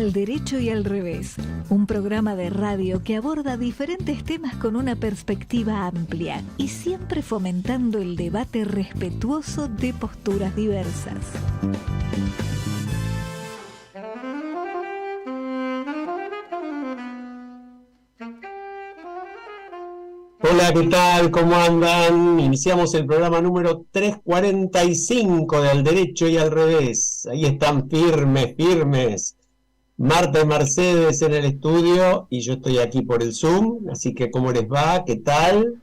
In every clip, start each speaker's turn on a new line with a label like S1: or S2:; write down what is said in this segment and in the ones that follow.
S1: Al Derecho y al Revés, un programa de radio que aborda diferentes temas con una perspectiva amplia y siempre fomentando el debate respetuoso de posturas diversas.
S2: Hola, ¿qué tal? ¿Cómo andan? Iniciamos el programa número 345 de Al Derecho y al Revés. Ahí están firmes. Marta y Mercedes en el estudio y yo estoy aquí por el Zoom. Así que, ¿cómo les va? ¿Qué tal?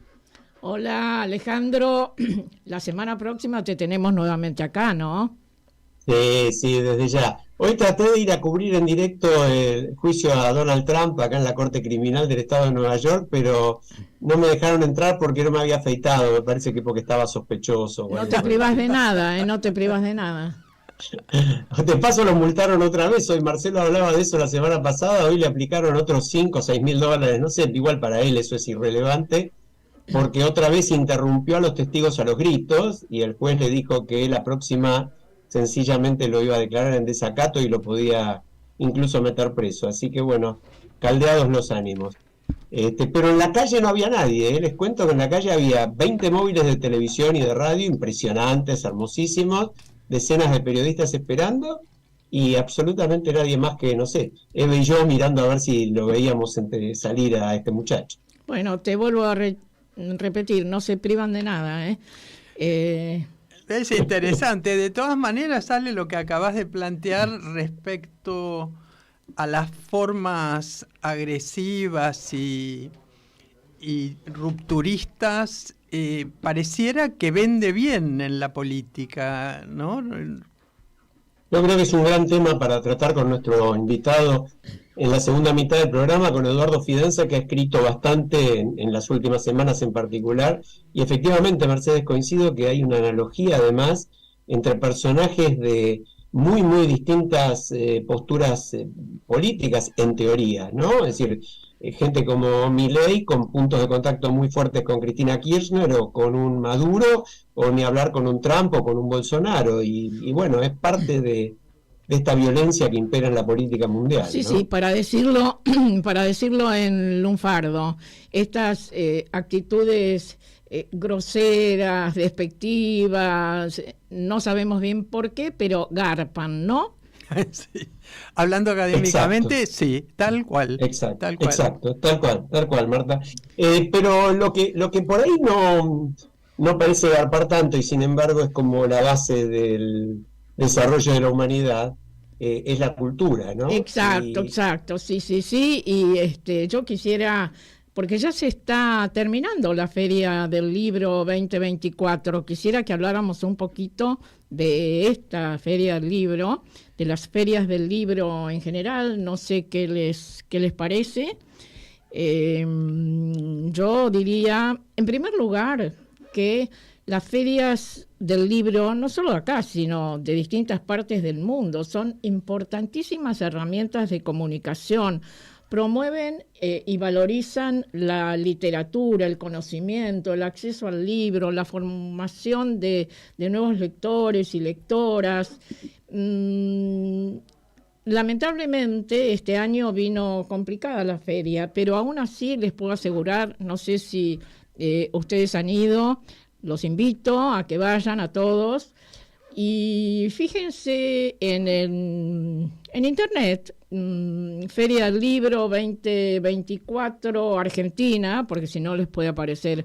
S3: Hola, Alejandro. La semana próxima te tenemos nuevamente acá, ¿no?
S2: Sí, desde ya. Hoy traté de ir a cubrir en directo el juicio a Donald Trump acá en la Corte Criminal del Estado de Nueva York, pero no me dejaron entrar porque no me había afeitado, me parece que porque estaba sospechoso.
S3: No te privas de nada, no te privas de nada.
S2: De paso lo multaron otra vez, hoy Marcelo hablaba de eso la semana pasada, hoy le aplicaron otros 5 o 6 mil dólares, no sé, igual para él eso es irrelevante, porque otra vez interrumpió a los testigos a los gritos y el juez le dijo que la próxima sencillamente lo iba a declarar en desacato y lo podía incluso meter preso. Así que bueno, caldeados los ánimos. Pero en la calle no había nadie, ¿eh? Les cuento que en la calle había 20 móviles de televisión y de radio, impresionantes, hermosísimos, decenas de periodistas esperando y absolutamente nadie más que, no sé, Eve y yo mirando a ver si lo veíamos salir a este muchacho.
S3: Bueno, te vuelvo a repetir, no se privan de nada, ¿eh?
S4: Es interesante. De todas maneras sale lo que acabas de plantear respecto a las formas agresivas y rupturistas. Pareciera que vende bien en la política, ¿no?
S2: Yo creo que es un gran tema para tratar con nuestro invitado en la segunda mitad del programa, con Eduardo Fidenza, que ha escrito bastante en las últimas semanas en particular. Y efectivamente, Mercedes, coincido que hay una analogía además entre personajes de muy distintas posturas políticas en teoría, ¿no? Es decir, gente como Milei con puntos de contacto muy fuertes con Cristina Kirchner o con un Maduro, o ni hablar con un Trump o con un Bolsonaro. Y bueno, es parte de esta violencia que impera en la política mundial.
S3: Sí,
S2: ¿no?
S3: sí, para decirlo en lunfardo, estas actitudes groseras, despectivas, no sabemos bien por qué, pero garpan, ¿no?
S4: Sí. Hablando académicamente, exacto. Sí, tal cual.
S2: Exacto, tal cual, Marta. Pero lo que por ahí no parece garpar tanto, y sin embargo es como la base del desarrollo de la humanidad, es la cultura, ¿no?
S3: Exacto, sí. Y yo quisiera, porque ya se está terminando la Feria del Libro 2024, quisiera que habláramos un poquito de esta Feria del Libro, de las ferias del libro en general, no sé qué les parece. Yo diría, en primer lugar, que las ferias del libro, no solo acá, sino de distintas partes del mundo, son importantísimas herramientas de comunicación. Promueven y valorizan la literatura, el conocimiento, el acceso al libro, la formación de nuevos lectores y lectoras. Lamentablemente este año vino complicada la feria, pero aún así les puedo asegurar, no sé si ustedes han ido, los invito a que vayan a todos y fíjense en internet, Feria del Libro 2024 Argentina, porque si no les puede aparecer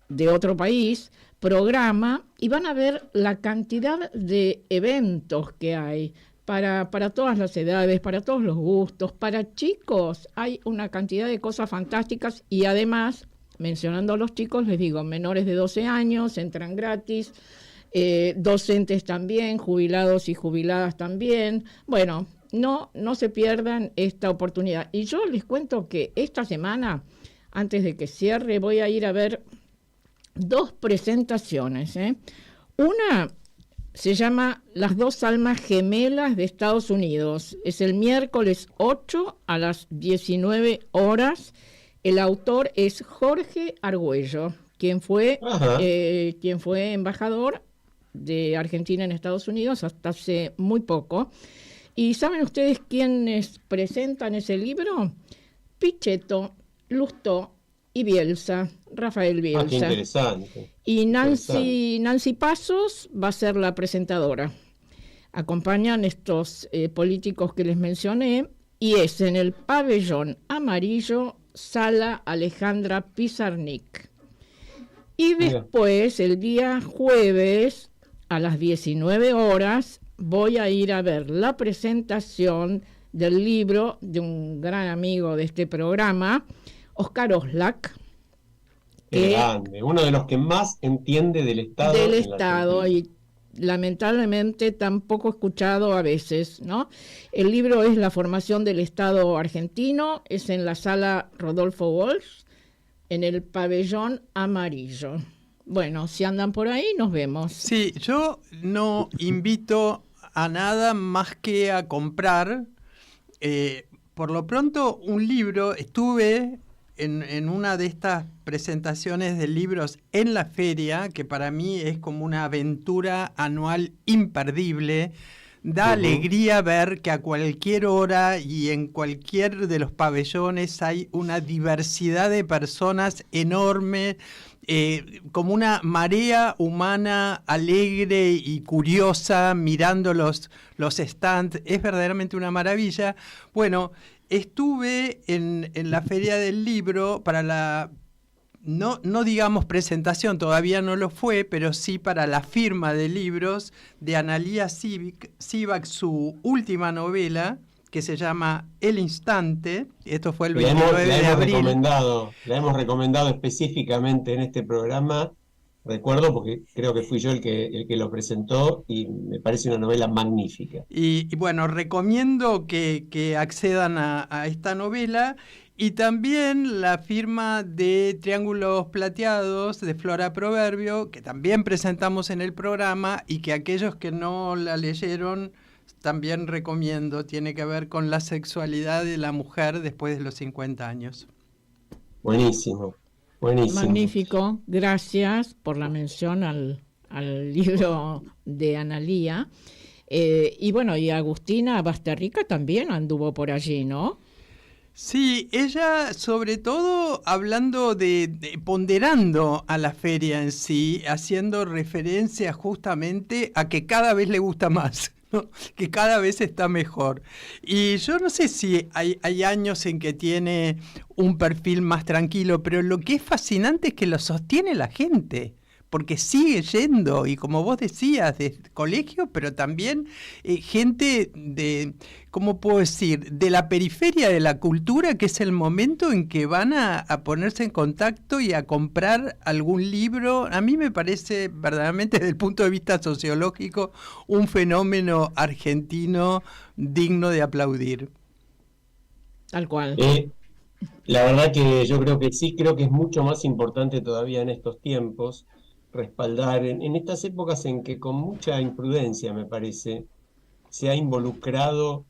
S3: de otro país, programa, y van a ver la cantidad de eventos que hay para todas las edades, para todos los gustos, para chicos hay una cantidad de cosas fantásticas y además, mencionando a los chicos, les digo, menores de 12 años entran gratis, docentes también, jubilados y jubiladas también. Bueno, no se pierdan esta oportunidad. Y yo les cuento que esta semana, antes de que cierre, voy a ir a ver 2 presentaciones. Una se llama Las dos almas gemelas de Estados Unidos. Es el miércoles 8 a las 19 horas. El autor es Jorge Argüello, quien fue embajador de Argentina en Estados Unidos hasta hace muy poco. ¿Y saben ustedes quiénes presentan ese libro? Pichetto, Lustó y Bielsa, Rafael Bielsa.
S2: Qué interesante.
S3: Y Nancy Pasos va a ser la presentadora. Acompañan estos políticos que les mencioné, y es en el Pabellón Amarillo, Sala Alejandra Pizarnik. Y después, el día jueves, a las 19 horas, voy a ir a ver la presentación del libro de un gran amigo de este programa, Oscar Oslak.
S2: Grande, uno de los que más entiende del Estado.
S3: Del Estado, y lamentablemente tampoco escuchado a veces, ¿no? El libro es La formación del Estado argentino, es en la sala Rodolfo Walsh, en el Pabellón Amarillo. Bueno, si andan por ahí, nos vemos.
S4: Sí, yo no invito a nada más que a comprar. Por lo pronto, un libro. Estuve en una de estas presentaciones de libros en la feria, que para mí es como una aventura anual imperdible. Da alegría ver que a cualquier hora y en cualquier de los pabellones hay una diversidad de personas enorme, como una marea humana alegre y curiosa mirando los stands. Es verdaderamente una maravilla. Bueno, estuve en la Feria del Libro para la, no digamos presentación, todavía no lo fue, pero sí para la firma de libros de Analía Sivak, su última novela, que se llama El Instante. Esto fue el 29 de abril.
S2: La hemos recomendado específicamente en este programa, recuerdo, porque creo que fui yo el que lo presentó, y me parece una novela magnífica.
S4: Y bueno, recomiendo que accedan a esta novela. Y también la firma de Triángulos Plateados de Flora Proverbio, que también presentamos en el programa, y que aquellos que no la leyeron también recomiendo. Tiene que ver con la sexualidad de la mujer después de los 50 años.
S2: Buenísimo, buenísimo.
S3: Magnífico, gracias por la mención al libro de Analía. Y bueno, y Agustina Basterrica también anduvo por allí, ¿no?
S4: Sí, ella sobre todo hablando ponderando a la feria en sí, haciendo referencia justamente a que cada vez le gusta más, ¿no? Que cada vez está mejor. Y yo no sé si hay años en que tiene un perfil más tranquilo, pero lo que es fascinante es que lo sostiene la gente, porque sigue yendo, y como vos decías, de colegio, pero también gente de, ¿cómo puedo decir?, de la periferia de la cultura, que es el momento en que van a ponerse en contacto y a comprar algún libro. A mí me parece verdaderamente, desde el punto de vista sociológico, un fenómeno argentino digno de aplaudir.
S3: Tal cual.
S2: La verdad que yo creo que sí, creo que es mucho más importante todavía en estos tiempos respaldar, en estas épocas en que con mucha imprudencia, me parece, se ha involucrado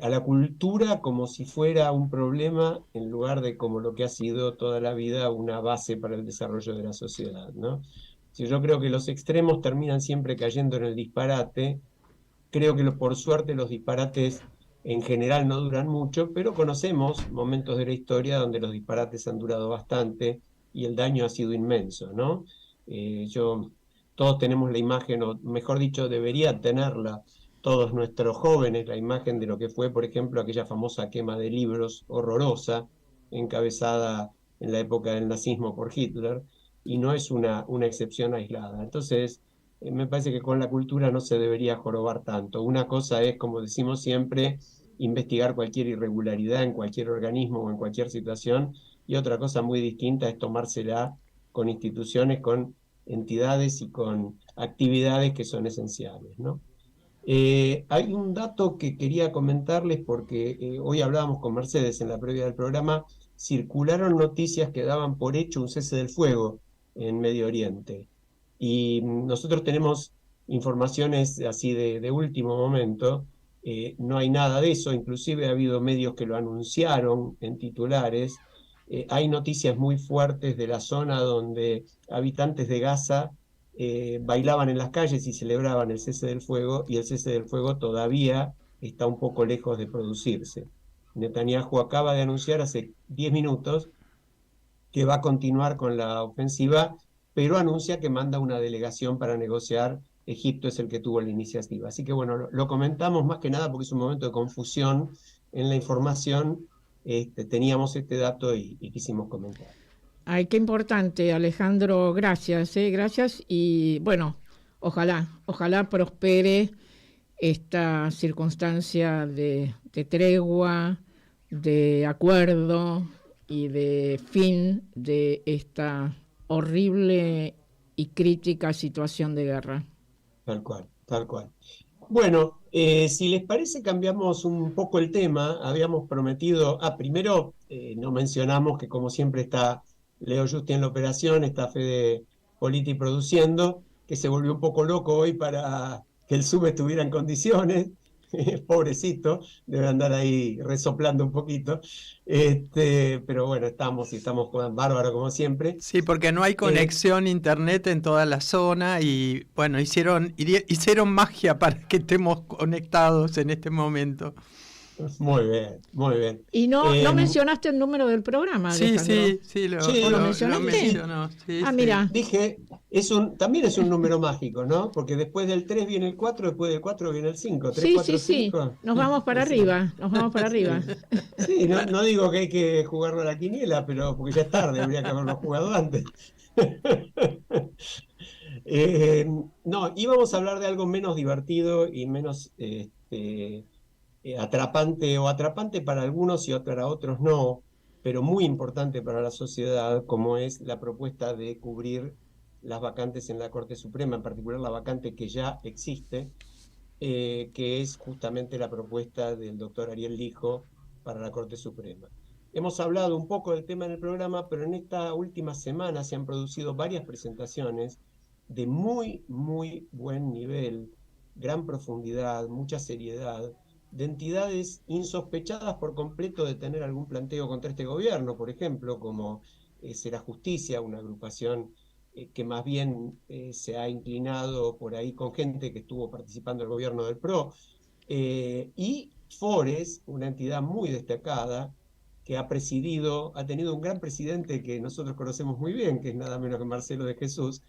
S2: a la cultura como si fuera un problema, en lugar de como lo que ha sido toda la vida una base para el desarrollo de la sociedad, ¿no? Si yo creo que los extremos terminan siempre cayendo en el disparate. Creo que por suerte los disparates en general no duran mucho, pero conocemos momentos de la historia donde los disparates han durado bastante y el daño ha sido inmenso, ¿no? Todos tenemos la imagen, o mejor dicho, debería tenerla todos nuestros jóvenes, la imagen de lo que fue, por ejemplo, aquella famosa quema de libros horrorosa, encabezada en la época del nazismo por Hitler, y no es una excepción aislada. Entonces, me parece que con la cultura no se debería jorobar tanto. Una cosa es, como decimos siempre, investigar cualquier irregularidad en cualquier organismo o en cualquier situación, y otra cosa muy distinta es tomársela con instituciones, con entidades y con actividades que son esenciales, ¿no? Hay un dato que quería comentarles porque hoy hablábamos con Mercedes en la previa del programa. Circularon noticias que daban por hecho un cese del fuego en Medio Oriente, y nosotros tenemos informaciones así de último momento. No hay nada de eso, inclusive ha habido medios que lo anunciaron en titulares. Hay noticias muy fuertes de la zona donde habitantes de Gaza bailaban en las calles y celebraban el cese del fuego, y el cese del fuego todavía está un poco lejos de producirse. Netanyahu acaba de anunciar hace 10 minutos que va a continuar con la ofensiva, pero anuncia que manda una delegación para negociar. Egipto es el que tuvo la iniciativa. Así que bueno, lo comentamos más que nada porque es un momento de confusión en la información. Teníamos este dato y quisimos comentar.
S3: Ay, qué importante, Alejandro, gracias, gracias. Y bueno, ojalá prospere esta circunstancia de tregua, de acuerdo y de fin de esta horrible y crítica situación de guerra.
S2: Tal cual, tal cual. Bueno, si les parece, cambiamos un poco el tema. Habíamos prometido, primero no mencionamos que como siempre está Leo Justi en la operación, está Fede Politi produciendo, que se volvió un poco loco hoy para que el Zoom estuviera en condiciones. Pobrecito, debe andar ahí resoplando un poquito. Pero bueno, estamos bárbaro como siempre.
S4: Sí, porque no hay conexión internet en toda la zona y bueno, hicieron magia para que estemos conectados en este momento.
S2: Muy bien, muy bien.
S3: Y no mencionaste el número del programa, Alejandro.
S4: Sí, lo
S3: mencionaste.
S4: mencionó. Sí,
S3: mira.
S2: Dije, también es un número mágico, ¿no? Porque después del 3 viene el 4, después del 4 viene el 5. 3, 4, 5.
S3: Nos vamos para arriba,
S2: Sí, no digo que hay que jugarlo a la quiniela, pero porque ya es tarde, habría que haberlo jugado antes. No, íbamos a hablar de algo menos divertido y menos atrapante para algunos y para otros no, pero muy importante para la sociedad, como es la propuesta de cubrir las vacantes en la Corte Suprema, en particular la vacante que ya existe, que es justamente la propuesta del doctor Ariel Lijo para la Corte Suprema. Hemos hablado un poco del tema en el programa, pero en esta última semana se han producido varias presentaciones de muy, muy buen nivel, gran profundidad, mucha seriedad, de entidades insospechadas por completo de tener algún planteo contra este gobierno, por ejemplo, como Será Justicia, una agrupación que más bien se ha inclinado por ahí con gente que estuvo participando del gobierno del PRO, y Fores, una entidad muy destacada, que ha tenido un gran presidente que nosotros conocemos muy bien, que es nada menos que Marcelo de Jesús,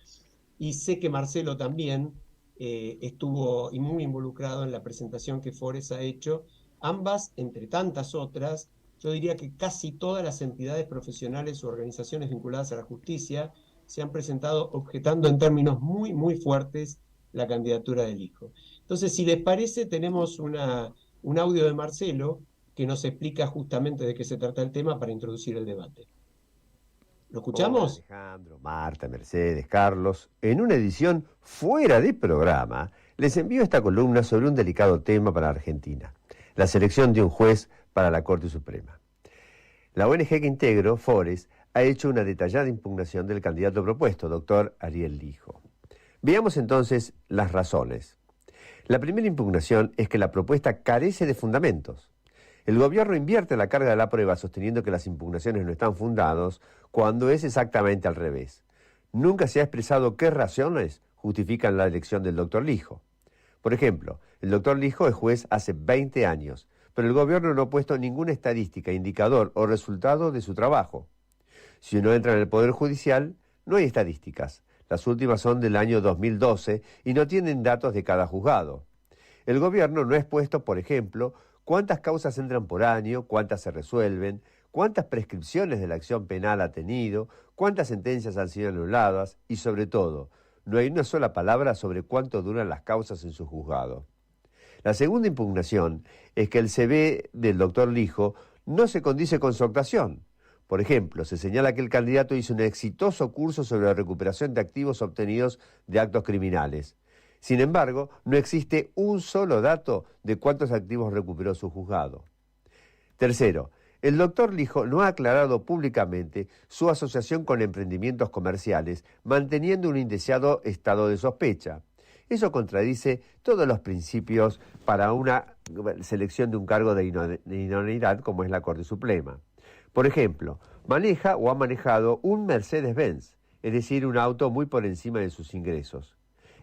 S2: y sé que Marcelo también estuvo muy involucrado en la presentación que Fores ha hecho. Ambas, entre tantas otras, yo diría que casi todas las entidades profesionales u organizaciones vinculadas a la justicia se han presentado objetando en términos muy, muy fuertes la candidatura del Lijo. Entonces, si les parece, tenemos un audio de Marcelo que nos explica justamente de qué se trata el tema para introducir el debate. ¿Lo escuchamos?
S5: Hola Alejandro, Marta, Mercedes, Carlos. En una edición fuera de programa, les envío esta columna sobre un delicado tema para Argentina: la selección de un juez para la Corte Suprema. La ONG que integro, Fores, ha hecho una detallada impugnación del candidato propuesto, doctor Ariel Lijo. Veamos entonces las razones. La primera impugnación es que la propuesta carece de fundamentos. El gobierno invierte la carga de la prueba sosteniendo que las impugnaciones no están fundadas, cuando es exactamente al revés. Nunca se ha expresado qué razones justifican la elección del doctor Lijo. Por ejemplo, el doctor Lijo es juez hace 20 años, pero el gobierno no ha puesto ninguna estadística, indicador o resultado de su trabajo. Si uno entra en el Poder Judicial, no hay estadísticas. Las últimas son del año 2012 y no tienen datos de cada juzgado. El gobierno no ha expuesto, por ejemplo, cuántas causas entran por año, cuántas se resuelven, cuántas prescripciones de la acción penal ha tenido, cuántas sentencias han sido anuladas y, sobre todo, no hay una sola palabra sobre cuánto duran las causas en su juzgado. La segunda impugnación es que el CV del doctor Lijo no se condice con su actuación. Por ejemplo, se señala que el candidato hizo un exitoso curso sobre la recuperación de activos obtenidos de actos criminales. Sin embargo, no existe un solo dato de cuántos activos recuperó su juzgado. Tercero, el doctor Lijo no ha aclarado públicamente su asociación con emprendimientos comerciales, manteniendo un indeseado estado de sospecha. Eso contradice todos los principios para una selección de un cargo de idoneidad como es la Corte Suprema. Por ejemplo, maneja o ha manejado un Mercedes-Benz, es decir, un auto muy por encima de sus ingresos.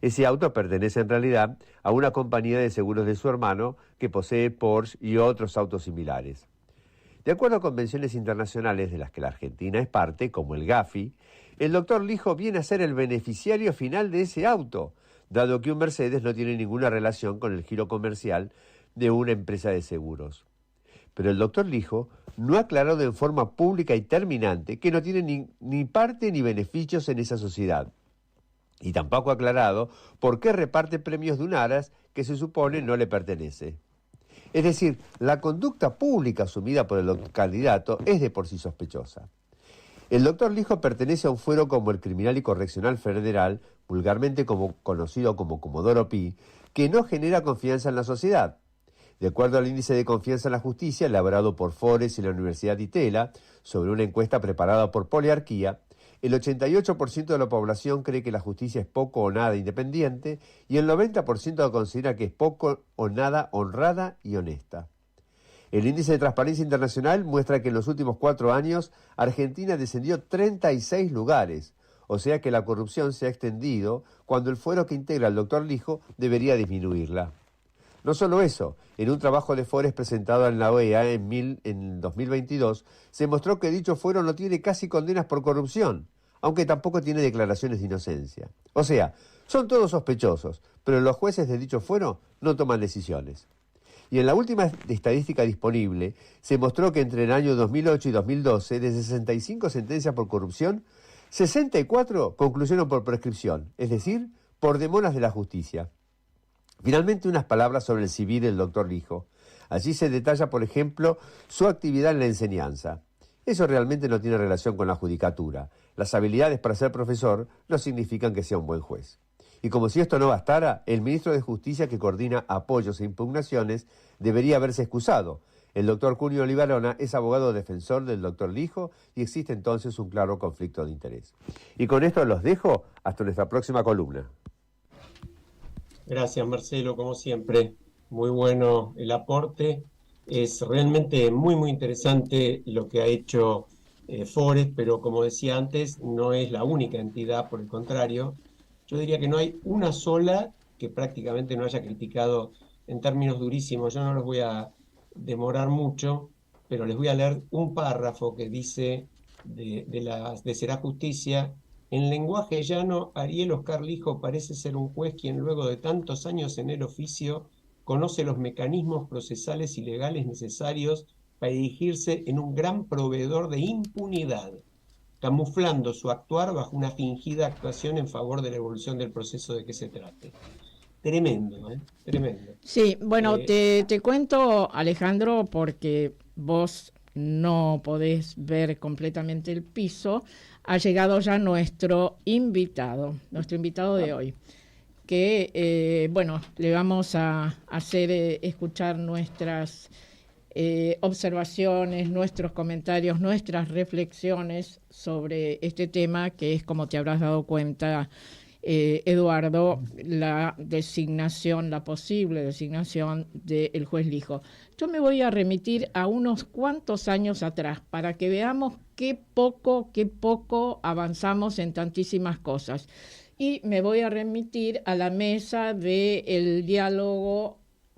S5: Ese auto pertenece en realidad a una compañía de seguros de su hermano que posee Porsche y otros autos similares. De acuerdo a convenciones internacionales de las que la Argentina es parte, como el Gafi, el doctor Lijo viene a ser el beneficiario final de ese auto, dado que un Mercedes no tiene ninguna relación con el giro comercial de una empresa de seguros. Pero el doctor Lijo no ha aclarado en forma pública y terminante que no tiene ni parte ni beneficios en esa sociedad. Y tampoco ha aclarado por qué reparte premios de un aras que se supone no le pertenece. Es decir, la conducta pública asumida por el candidato es de por sí sospechosa. El doctor Lijo pertenece a un fuero como el Criminal y Correccional Federal, vulgarmente conocido como Comodoro Pi, que no genera confianza en la sociedad. De acuerdo al índice de confianza en la justicia elaborado por Fores y la Universidad de Itela, sobre una encuesta preparada por Poliarquía, el 88% de la población cree que la justicia es poco o nada independiente y el 90% considera que es poco o nada honrada y honesta. El índice de transparencia internacional muestra que en los últimos 4 años Argentina descendió 36 lugares, o sea que la corrupción se ha extendido cuando el fuero que integra el doctor Lijo debería disminuirla. No solo eso, en un trabajo de Fores presentado en la OEA en 2022, se mostró que dicho fuero no tiene casi condenas por corrupción, aunque tampoco tiene declaraciones de inocencia. O sea, son todos sospechosos, pero los jueces de dicho fuero no toman decisiones. Y en la última estadística disponible, se mostró que entre el año 2008 y 2012, de 65 sentencias por corrupción, 64 concluyeron por prescripción, es decir, por demoras de la justicia. Finalmente, unas palabras sobre el CV del doctor Lijo. Allí se detalla, por ejemplo, su actividad en la enseñanza. Eso realmente no tiene relación con la judicatura. Las habilidades para ser profesor no significan que sea un buen juez. Y como si esto no bastara, el ministro de Justicia, que coordina apoyos e impugnaciones, debería haberse excusado. El doctor Cunio Olivarona es abogado defensor del doctor Lijo y existe entonces un claro conflicto de interés. Y con esto los dejo hasta nuestra próxima columna.
S2: Gracias, Marcelo, como siempre. Muy bueno el aporte. Es realmente muy, muy interesante lo que ha hecho Fores, pero como decía antes, no es la única entidad, por el contrario. Yo diría que no hay una sola que prácticamente no haya criticado en términos durísimos. Yo no los voy a demorar mucho, pero les voy a leer un párrafo que dice de Será Justicia. En lenguaje llano, Ariel Oscar Lijo parece ser un juez quien luego de tantos años en el oficio conoce los mecanismos procesales y legales necesarios para erigirse en un gran proveedor de impunidad, camuflando su actuar bajo una fingida actuación en favor de la evolución del proceso de que se trate. Tremendo, ¿eh? Tremendo.
S3: Sí, bueno, te cuento, Alejandro, porque vos no podés ver completamente el piso. Ha llegado ya nuestro invitado de hoy, que, bueno, le vamos a hacer escuchar nuestras observaciones, nuestros comentarios, nuestras reflexiones sobre este tema, que es, como te habrás dado cuenta, Eduardo, la posible designación del juez Lijo. Yo me voy a remitir a unos cuantos años atrás para que veamos qué poco avanzamos en tantísimas cosas. Y me voy a remitir a la mesa del diálogo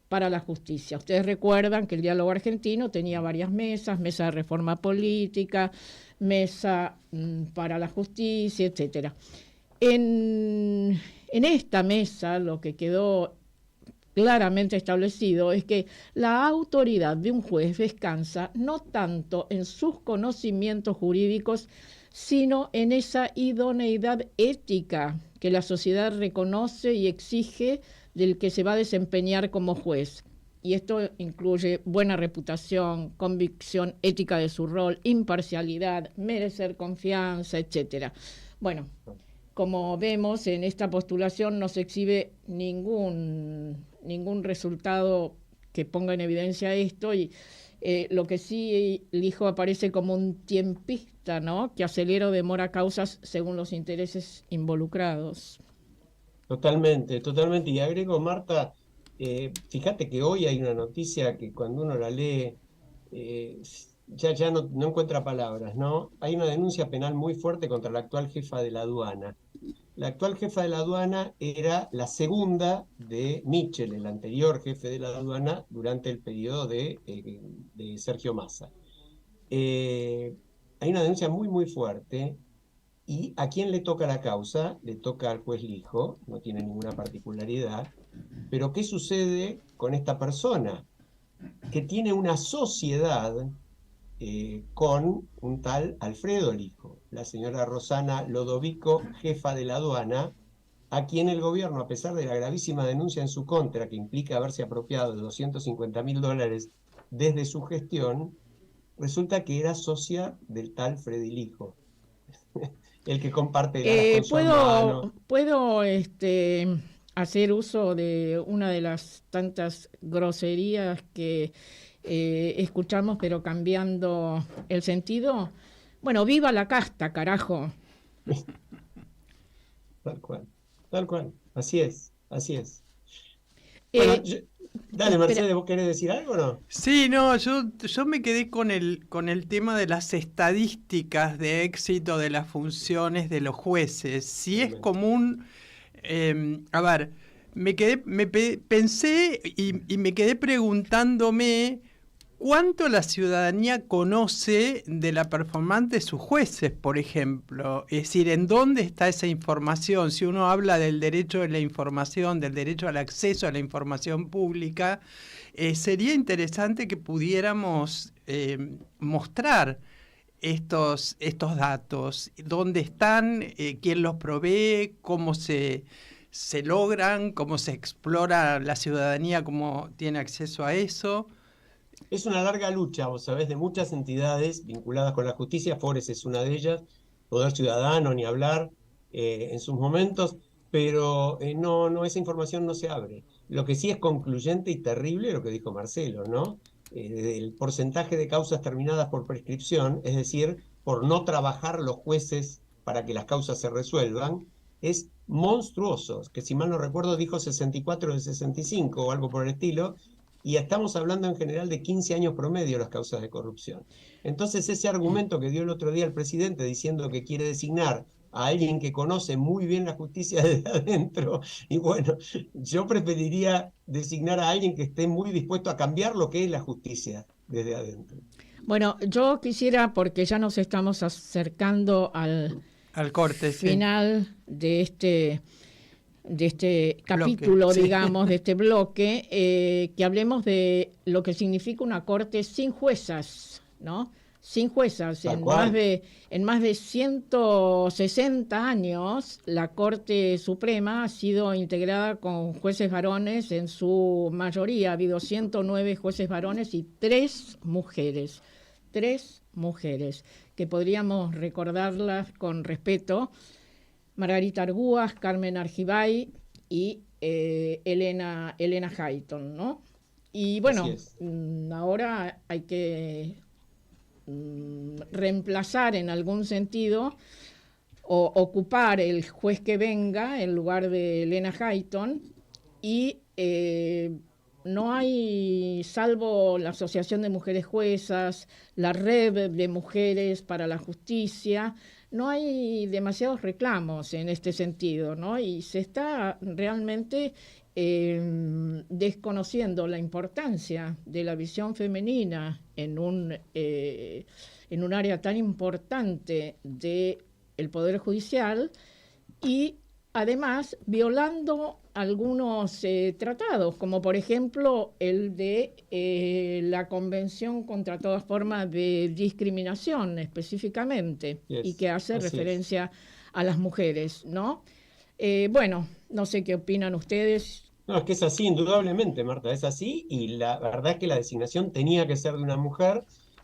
S3: para la justicia. Ustedes recuerdan que el diálogo argentino tenía varias mesas, mesa de reforma política, mesa para la justicia, etcétera. En esta mesa lo que quedó claramente establecido es que la autoridad de un juez descansa no tanto en sus conocimientos jurídicos, sino en esa idoneidad ética que la sociedad reconoce y exige del que se va a desempeñar como juez. Y esto incluye buena reputación, convicción ética de su rol, imparcialidad, merecer confianza, etcétera. Bueno, como vemos, en esta postulación no se exhibe ningún resultado que ponga en evidencia esto, y lo que sí, Lijo aparece como un tiempista, ¿no?, que acelera o demora causas según los intereses involucrados.
S2: Totalmente, totalmente. Y agrego, Marta, fíjate que hoy hay una noticia que cuando uno la lee ya no encuentra palabras, ¿no? Hay una denuncia penal muy fuerte contra la actual jefa de la aduana. La actual jefa de la aduana era la segunda de Mitchell, el anterior jefe de la aduana, durante el periodo de Sergio Massa. Hay una denuncia muy, muy fuerte. ¿Y a quién le toca la causa? Le toca al juez Lijo, no tiene ninguna particularidad. Pero ¿qué sucede con esta persona? Que tiene una sociedad con un tal Alfredo Lijo, la señora Rosana Lodovico, jefa de la aduana, a quien el gobierno, a pesar de la gravísima denuncia en su contra, que implica haberse apropiado de $250.000 desde su gestión, resulta que era socia del tal Freddy Lijo, el que comparte el aras con su hermano.
S3: ¿Puedo hacer uso de una de las tantas groserías que escuchamos, pero cambiando el sentido? Bueno, viva la casta, carajo.
S2: Tal cual, así es. Bueno, dale, Mercedes, ¿vos querés decir algo o no?
S4: Sí, no, yo me quedé con el tema de las estadísticas de éxito de las funciones de los jueces. Si es común, a ver, pensé y me quedé preguntándome cuánto la ciudadanía conoce de la performance de sus jueces, por ejemplo. Es decir, ¿en dónde está esa información? Si uno habla del derecho a la información, del derecho al acceso a la información pública, sería interesante que pudiéramos mostrar estos datos, dónde están, quién los provee, cómo se logran, cómo se explora la ciudadanía, cómo tiene acceso a eso.
S2: Es una larga lucha, vos sabés, de muchas entidades vinculadas con la justicia. Fores es una de ellas, Poder Ciudadano, ni hablar, en sus momentos, pero esa información no se abre. Lo que sí es concluyente y terrible, lo que dijo Marcelo, ¿no? El porcentaje de causas terminadas por prescripción, es decir, por no trabajar los jueces para que las causas se resuelvan, es monstruoso, que si mal no recuerdo dijo 64 de 65 o algo por el estilo, y estamos hablando en general de 15 años promedio las causas de corrupción. Entonces ese argumento que dio el otro día el presidente diciendo que quiere designar a alguien que conoce muy bien la justicia desde adentro, y bueno, yo preferiría designar a alguien que esté muy dispuesto a cambiar lo que es la justicia desde adentro.
S3: Bueno, yo quisiera, porque ya nos estamos acercando al
S4: corte
S3: final de este capítulo,
S4: bloque,
S3: digamos, de este bloque, que hablemos de lo que significa una corte sin juezas, ¿no? Sin juezas. En más de 160 años, la Corte Suprema ha sido integrada con jueces varones en su mayoría. Ha habido 109 jueces varones y 3 mujeres. 3 mujeres, que podríamos recordarlas con respeto: Margarita Arguas, Carmen Argibay y Elena Hayton, ¿no? Y bueno, ahora hay que reemplazar en algún sentido o ocupar el juez que venga en lugar de Elena Hayton, y no hay, salvo la Asociación de Mujeres Juezas, la Red de Mujeres para la Justicia, no hay demasiados reclamos en este sentido, ¿no? Y se está realmente desconociendo la importancia de la visión femenina en un área tan importante del Poder Judicial, y además violando algunos tratados, como por ejemplo el de la Convención contra todas formas de discriminación específicamente, y que hace referencia a las mujeres, ¿no? Bueno, no sé qué opinan ustedes.
S2: No, es que es así, indudablemente, Marta, es así, y la verdad es que la designación tenía que ser de una mujer.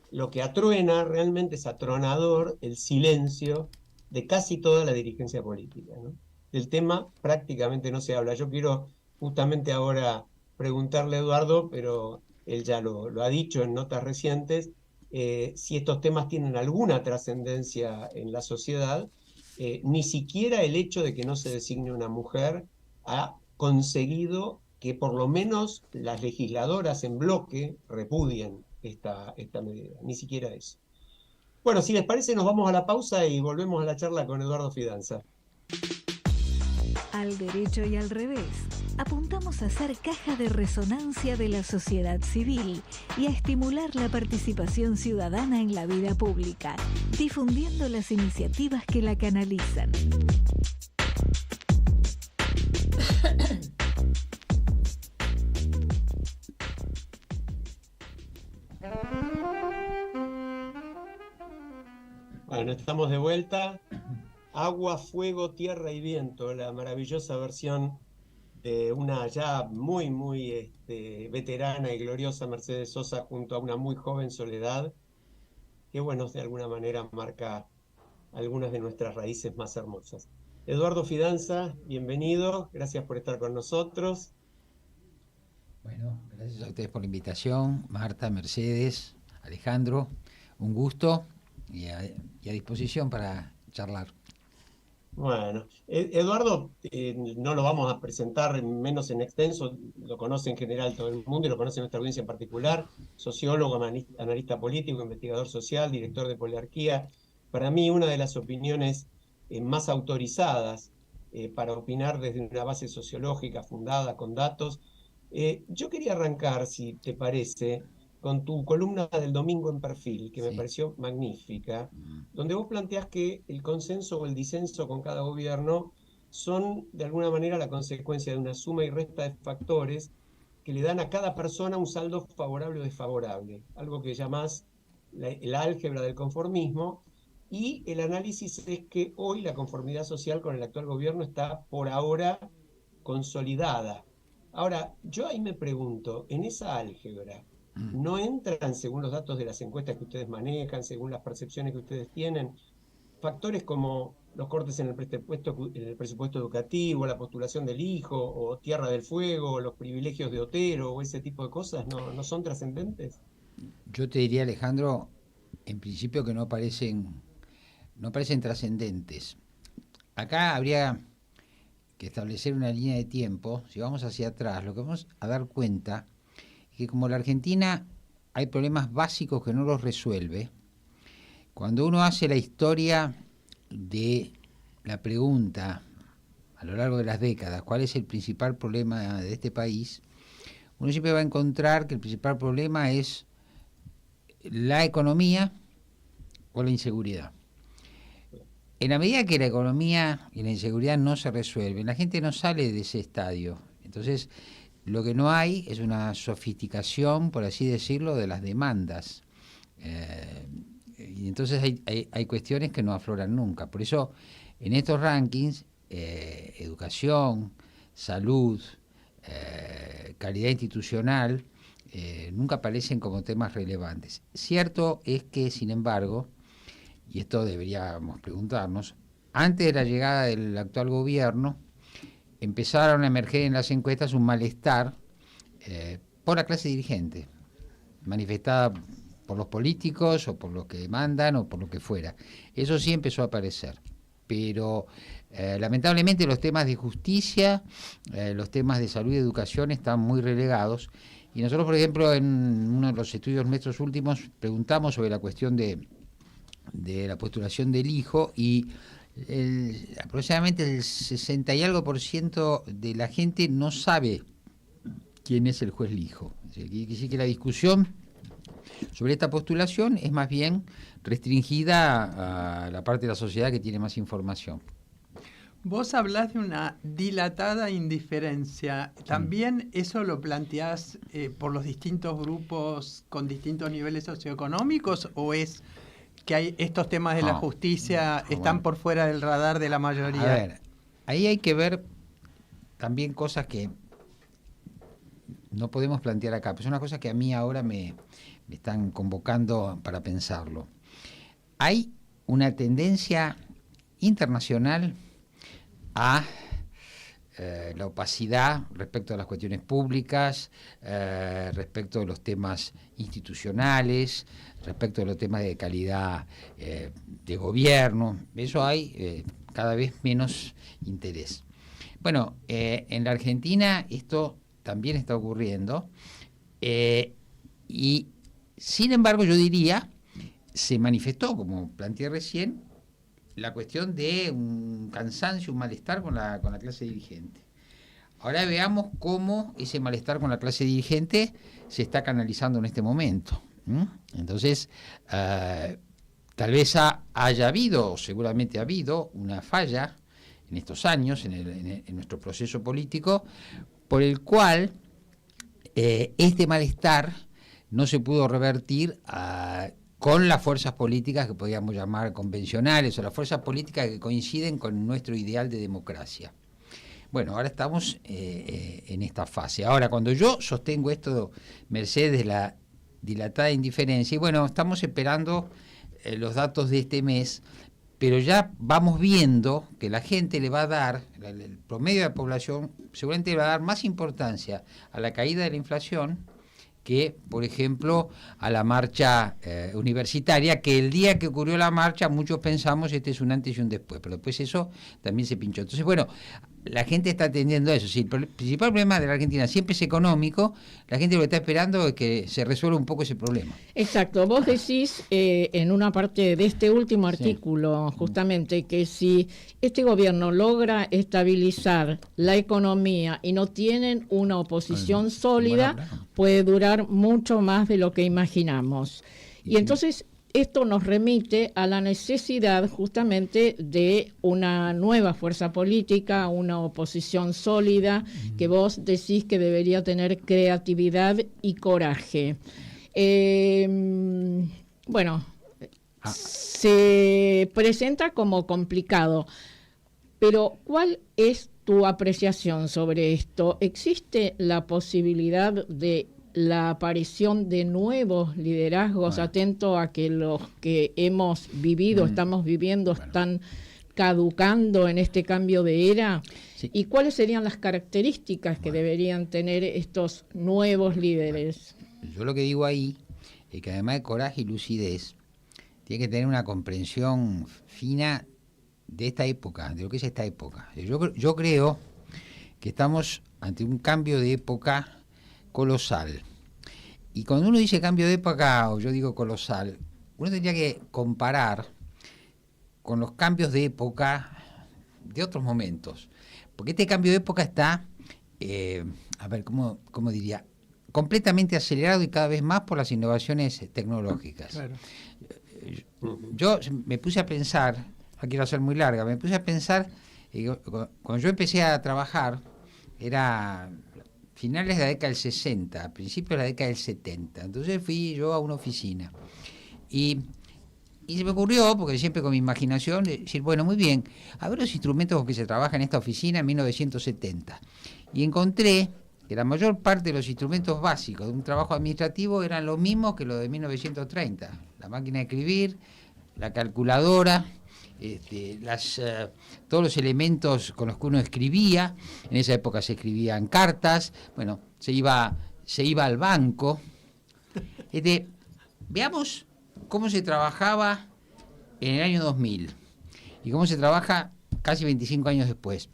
S2: Lo que atruena realmente es atronador el silencio de casi toda la dirigencia política, ¿no? Del tema prácticamente no se habla. Yo quiero justamente ahora preguntarle a Eduardo, pero él ya lo ha dicho en notas recientes, si estos temas tienen alguna trascendencia en la sociedad. Ni siquiera el hecho de que no se designe una mujer ha conseguido que por lo menos las legisladoras en bloque repudien esta medida, ni siquiera eso. Bueno, si les parece, nos vamos a la pausa y volvemos a la charla con Eduardo Fidanza.
S1: Al derecho y al revés, apuntamos a ser caja de resonancia de la sociedad civil y a estimular la participación ciudadana en la vida pública, difundiendo las iniciativas que la canalizan.
S2: Bueno, estamos de vuelta. Agua, fuego, tierra y viento, la maravillosa versión de una ya muy veterana y gloriosa Mercedes Sosa junto a una muy joven Soledad, que bueno, de alguna manera marca algunas de nuestras raíces más hermosas. Eduardo Fidanza, bienvenido, gracias por estar con nosotros.
S6: Bueno, gracias a ustedes por la invitación, Marta, Mercedes, Alejandro, un gusto y a disposición para charlar.
S2: Bueno, Eduardo, no lo vamos a presentar menos en extenso, lo conoce en general todo el mundo y lo conoce nuestra audiencia en particular, sociólogo, analista político, investigador social, director de Poliarquía. Para mí, una de las opiniones más autorizadas para opinar desde una base sociológica fundada con datos. Yo quería arrancar, si te parece, con tu columna del domingo en Perfil, que me pareció magnífica, donde vos planteás que el consenso o el disenso con cada gobierno son, de alguna manera, la consecuencia de una suma y resta de factores que le dan a cada persona un saldo favorable o desfavorable, algo que llamás la álgebra del conformismo, y el análisis es que hoy la conformidad social con el actual gobierno está, por ahora, consolidada. Ahora, yo ahí me pregunto, en esa álgebra, ¿no entran, según los datos de las encuestas que ustedes manejan, según las percepciones que ustedes tienen, factores como los cortes en el presupuesto educativo, la postulación del hijo, o Tierra del Fuego, o los privilegios de Otero, o ese tipo de cosas, no son trascendentes?
S6: Yo te diría, Alejandro, en principio que no parecen trascendentes. Acá habría que establecer una línea de tiempo. Si vamos hacia atrás, lo que vamos a dar cuenta es que como la Argentina hay problemas básicos que no los resuelve. Cuando uno hace la historia de la pregunta a lo largo de las décadas, ¿cuál es el principal problema de este país?, uno siempre va a encontrar que el principal problema es la economía o la inseguridad. En la medida que la economía y la inseguridad no se resuelven, la gente no sale de ese estadio. Entonces, lo que no hay es una sofisticación, por así decirlo, de las demandas. Y entonces hay cuestiones que no afloran nunca. Por eso, en estos rankings, educación, salud, calidad institucional, nunca aparecen como temas relevantes. Cierto es que, sin embargo, y esto deberíamos preguntarnos, antes de la llegada del actual gobierno, empezaron a emerger en las encuestas un malestar por la clase dirigente, manifestada por los políticos o por los que demandan o por lo que fuera. Eso sí empezó a aparecer, pero lamentablemente los temas de justicia, los temas de salud y educación están muy relegados. Y nosotros, por ejemplo, en uno de los estudios nuestros últimos, preguntamos sobre la cuestión de la postulación del hijo y aproximadamente el 60 y algo % de la gente no sabe quién es el juez Lijo. Quiere decir que la discusión sobre esta postulación es más bien restringida a la parte de la sociedad que tiene más información.
S4: Vos hablás de una dilatada indiferencia. ¿También eso lo planteás por los distintos grupos con distintos niveles socioeconómicos o es que hay estos temas de la justicia están por fuera del radar de la mayoría?
S6: A ver, ahí hay que ver también cosas que no podemos plantear acá, pero son unas cosas que a mí ahora me están convocando para pensarlo. Hay una tendencia internacional a la opacidad respecto a las cuestiones públicas, respecto de los temas institucionales, respecto de los temas de calidad de gobierno. Eso hay cada vez menos interés. Bueno, en la Argentina esto también está ocurriendo y sin embargo yo diría, se manifestó, como planteé recién, la cuestión de un cansancio, un malestar con la clase dirigente. Ahora veamos cómo ese malestar con la clase dirigente se está canalizando en este momento. Entonces, tal vez haya habido, o seguramente ha habido, una falla en estos años, en nuestro proceso político, por el cual este malestar no se pudo revertir con las fuerzas políticas que podríamos llamar convencionales, o las fuerzas políticas que coinciden con nuestro ideal de democracia. Bueno, ahora estamos en esta fase. Ahora, cuando yo sostengo esto, merced de la dilatada indiferencia, y bueno, estamos esperando los datos de este mes, pero ya vamos viendo que la gente le va a dar, el promedio de la población seguramente le va a dar más importancia a la caída de la inflación que, por ejemplo, a la marcha universitaria, que el día que ocurrió la marcha muchos pensamos este es un antes y un después, pero después eso también se pinchó. Entonces, bueno, la gente está atendiendo a eso. Si el principal problema de la Argentina siempre es económico, la gente lo que está esperando es que se resuelva un poco ese problema.
S3: Exacto. Vos decís en una parte de este último artículo, sí, justamente, que si este gobierno logra estabilizar la economía y no tienen una oposición sólida, puede durar mucho más de lo que imaginamos. Y entonces esto nos remite a la necesidad justamente de una nueva fuerza política, una oposición sólida, que vos decís que debería tener creatividad y coraje. Bueno, se presenta como complicado, pero ¿cuál es tu apreciación sobre esto? ¿Existe la posibilidad de la aparición de nuevos liderazgos, atento a que los que hemos vivido, estamos viviendo, están caducando en este cambio de era? Sí. ¿Y cuáles serían las características que deberían tener estos nuevos líderes?
S6: Yo lo que digo ahí es que además de coraje y lucidez, tiene que tener una comprensión fina de esta época, de lo que es esta época. Yo creo que estamos ante un cambio de época colosal. Y cuando uno dice cambio de época, o yo digo colosal, uno tendría que comparar con los cambios de época de otros momentos. Porque este cambio de época está, ¿cómo diría? Completamente acelerado y cada vez más por las innovaciones tecnológicas. Claro. Yo me puse a pensar, no quiero hacer muy larga, me puse a pensar, cuando yo empecé a trabajar, era finales de la década del 60, principios de la década del 70. Entonces fui yo a una oficina y se me ocurrió, porque siempre con mi imaginación, decir, bueno, muy bien, a ver los instrumentos con que se trabaja en esta oficina en 1970. Y encontré que la mayor parte de los instrumentos básicos de un trabajo administrativo eran los mismos que los de 1930. La máquina de escribir, la calculadora, todos los elementos con los que uno escribía. En esa época se escribían cartas, bueno, se iba al banco. Veamos cómo se trabajaba en el año 2000 y cómo se trabaja casi 25 años después.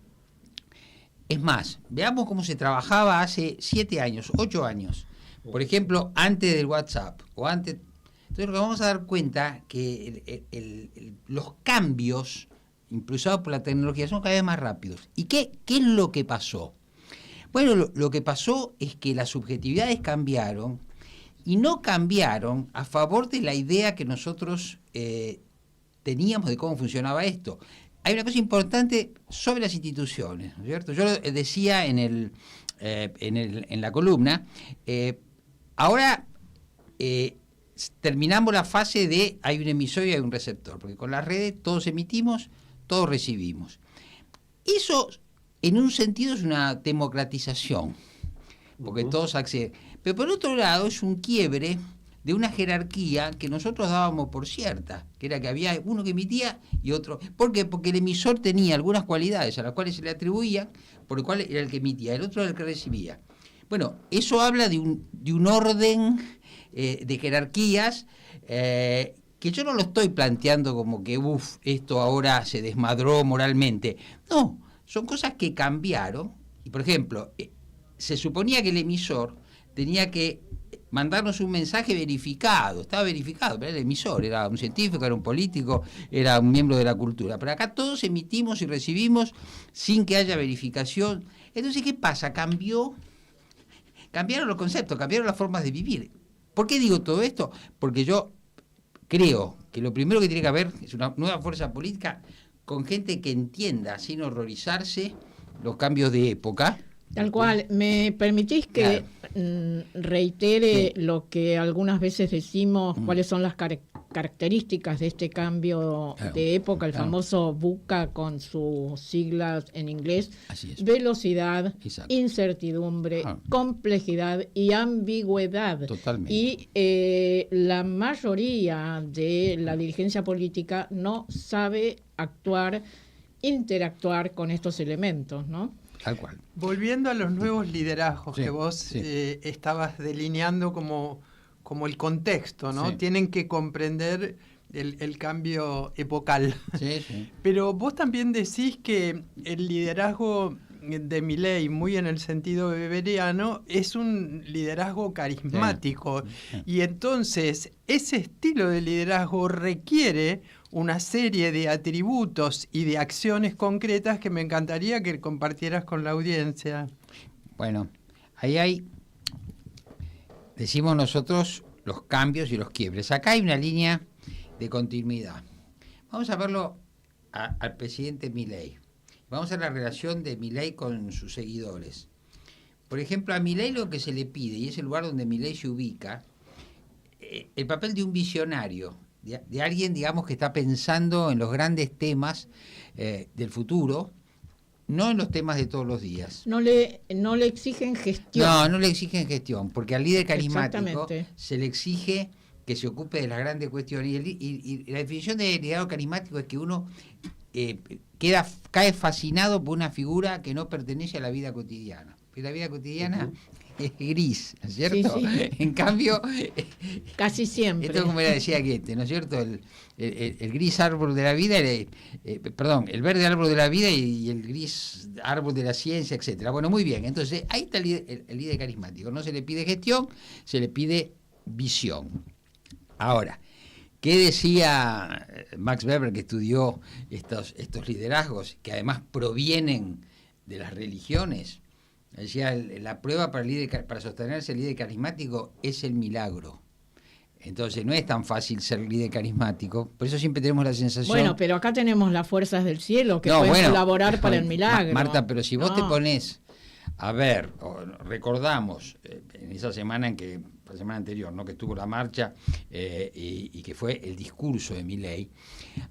S6: Es más, veamos cómo se trabajaba hace 7 años, 8 años, por ejemplo, antes del WhatsApp o antes. Entonces, nos vamos a dar cuenta que los cambios impulsados por la tecnología son cada vez más rápidos. ¿Y qué es lo que pasó? Bueno, lo que pasó es que las subjetividades cambiaron y no cambiaron a favor de la idea que nosotros teníamos de cómo funcionaba esto. Hay una cosa importante sobre las instituciones, ¿no es cierto? Yo lo decía en la columna, ahora terminamos la fase de hay un emisor y hay un receptor, porque con las redes todos emitimos, todos recibimos. Eso, en un sentido, es una democratización, porque todos acceden. Pero por otro lado, es un quiebre de una jerarquía que nosotros dábamos por cierta, que era que había uno que emitía y otro. ¿Por qué? Porque el emisor tenía algunas cualidades a las cuales se le atribuían, por lo cual era el que emitía, el otro era el que recibía. Bueno, eso habla de un orden de jerarquías que yo no lo estoy planteando como que esto ahora se desmadró moralmente. No, son cosas que cambiaron. Y por ejemplo, se suponía que el emisor tenía que mandarnos un mensaje verificado, estaba verificado, pero era el emisor, era un científico, era un político, era un miembro de la cultura. Pero acá todos emitimos y recibimos sin que haya verificación. Entonces, ¿qué pasa? Cambiaron los conceptos, cambiaron las formas de vivir. ¿Por qué digo todo esto? Porque yo creo que lo primero que tiene que haber es una nueva fuerza política con gente que entienda, sin horrorizarse, los cambios de época.
S3: Tal cual. ¿Me permitís que reitere lo que algunas veces decimos, cuáles son las características de este cambio de época, el famoso VUCA con sus siglas en inglés?
S6: Así es.
S3: Velocidad,
S6: Exacto.
S3: Incertidumbre, complejidad y ambigüedad.
S6: Totalmente.
S3: Y la mayoría de la dirigencia política no sabe interactuar con estos elementos, ¿no?
S6: Tal cual.
S4: Volviendo a los nuevos liderazgos
S6: Sí,
S4: que vos
S6: sí.
S4: Estabas delineando como el contexto, ¿no?
S6: Sí.
S4: Tienen que comprender el cambio epocal.
S6: Sí, sí.
S4: Pero vos también decís que el liderazgo de Milei, muy en el sentido weberiano, es un liderazgo carismático.
S6: Sí.
S4: Y entonces ese estilo de liderazgo requiere una serie de atributos y de acciones concretas que me encantaría que compartieras con la audiencia.
S6: Bueno, ahí decimos nosotros, los cambios y los quiebres. Acá hay una línea de continuidad. Vamos a verlo al presidente Milei. Vamos a la relación de Milei con sus seguidores. Por ejemplo, a Milei lo que se le pide, y es el lugar donde Milei se ubica, el papel de un visionario, de alguien, digamos, que está pensando en los grandes temas del futuro, no en los temas de todos los días.
S3: No le exigen gestión.
S6: No le exigen gestión, porque al líder carismático
S3: Exactamente.
S6: se le exige que se ocupe de las grandes cuestiones. Y la definición de liderazgo carismático es que uno cae fascinado por una figura que no pertenece a la vida cotidiana. Y la vida cotidiana es gris, ¿no es cierto?
S3: Sí, sí.
S6: En cambio,
S3: Casi siempre.
S6: esto como decía Goethe, ¿no es cierto? El gris árbol de la vida, el verde árbol de la vida y el gris árbol de la ciencia, etcétera. Bueno, muy bien. Entonces, ahí está el líder carismático. No se le pide gestión, se le pide visión. Ahora, ¿qué decía Max Weber, que estudió estos liderazgos, que además provienen de las religiones? Decía, la prueba para sostenerse el líder carismático es el milagro. Entonces no es tan fácil ser líder carismático, por eso siempre tenemos la sensación...
S3: Bueno, pero acá tenemos las fuerzas del cielo que pueden colaborar para el milagro.
S6: Marta, pero si vos te pones a ver, recordamos en esa semana la semana anterior, ¿no?, que estuvo la marcha y que fue el discurso de Milei,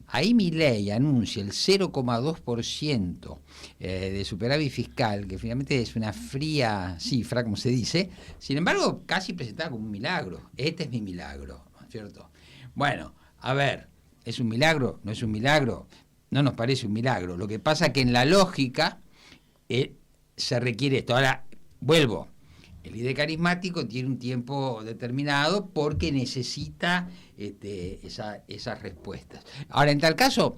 S6: ahí Milei anuncia el 0,2% de superávit fiscal, que finalmente es una fría cifra, como se dice, sin embargo, casi presentada como un milagro. Este es mi milagro, ¿no es cierto? Bueno, a ver, ¿es un milagro? ¿No es un milagro? No nos parece un milagro. Lo que pasa es que en la lógica se requiere esto. Ahora, vuelvo. El líder carismático tiene un tiempo determinado porque necesita esas respuestas. Ahora, en tal caso,